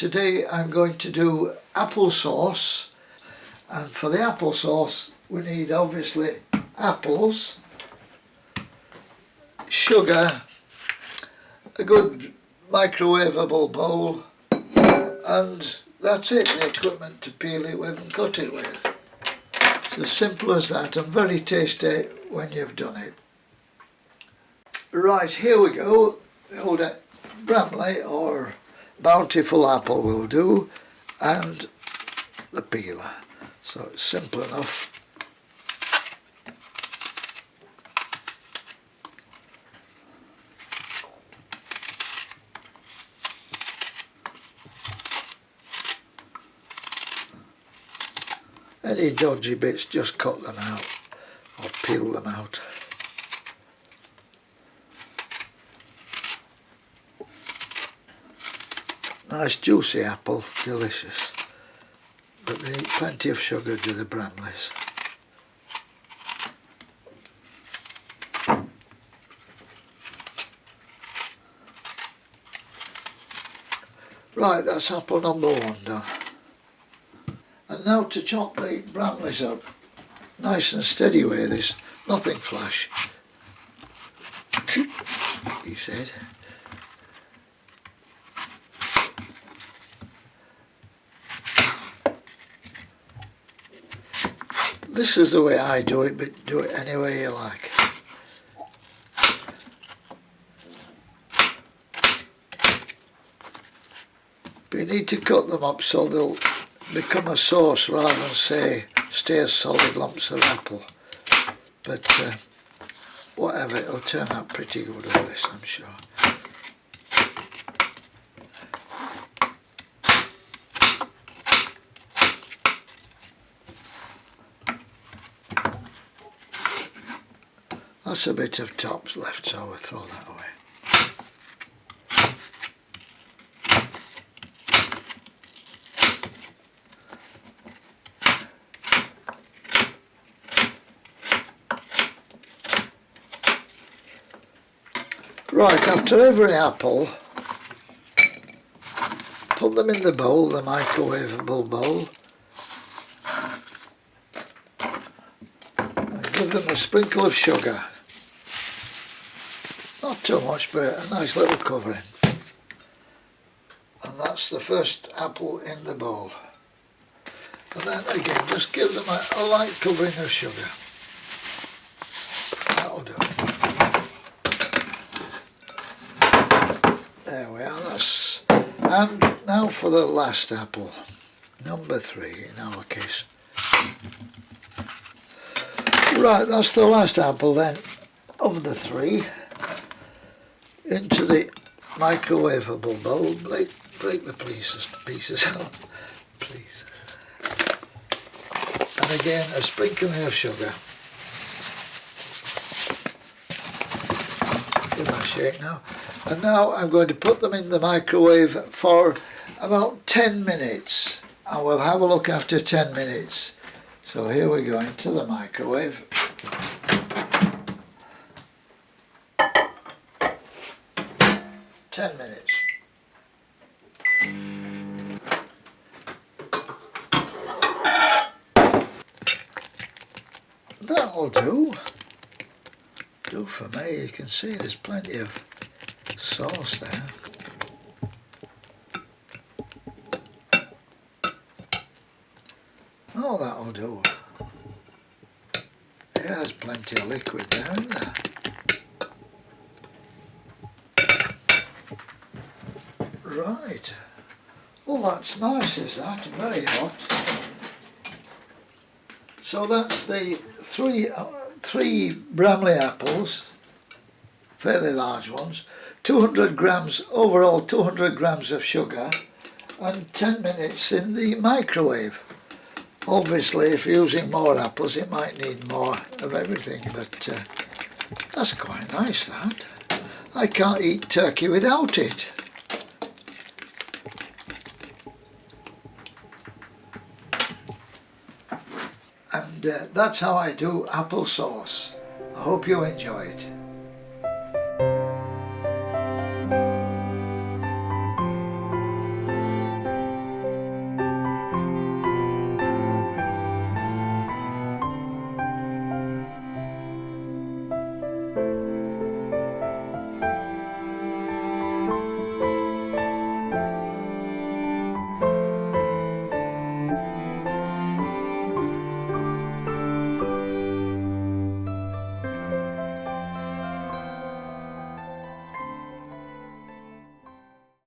Today I'm going to do applesauce, and for the applesauce we need obviously apples, sugar, a good microwavable bowl, and that's it, the equipment to peel it with and cut it with. It's as simple as that, and very tasty when you've done it. Right, here we go. The old Bramley or Bountiful apple will do, and the peeler. So it's simple enough. Any dodgy bits, just cut them out or peel them out. Nice juicy apple, delicious. But they need plenty of sugar, do the Bramleys. Right, that's apple number 1 done. And now to chop the Bramleys up. Nice and steady way this, nothing flash. He said. This is the way I do it, but do it any way you like. But you need to cut them up so they'll become a sauce rather than stay as solid lumps of apple. But whatever, it'll turn out pretty good with this, I'm sure. That's a bit of tops left, so we'll throw that away. Right, after every apple, put them in the bowl, the microwavable bowl, and give them a sprinkle of sugar. Not too much, but a nice little covering. And that's the first apple in the bowl. And then again, just give them a light covering of sugar. That'll do. There we are, and now for the last apple, number 3 in our case. Right, that's the last apple then, of the 3. Into the microwavable bowl, break the pieces out, please. And again, a sprinkling of sugar. Give them a shake now. And now I'm going to put them in the microwave for about 10 minutes. And we'll have a look after 10 minutes. So here we go into the microwave. Ten minutes. That'll do. Do for me. You can see there's plenty of sauce there. Oh, that'll do. There's plenty of liquid there, isn't there? Right. Well, that's nice, is that? Very hot. So that's the three Bramley apples, fairly large ones, 200 grams, overall 200 grams of sugar, and 10 minutes in the microwave. Obviously, if you're using more apples, it might need more of everything, but that's quite nice, that. I can't eat turkey without it. And that's how I do applesauce. I hope you enjoy it.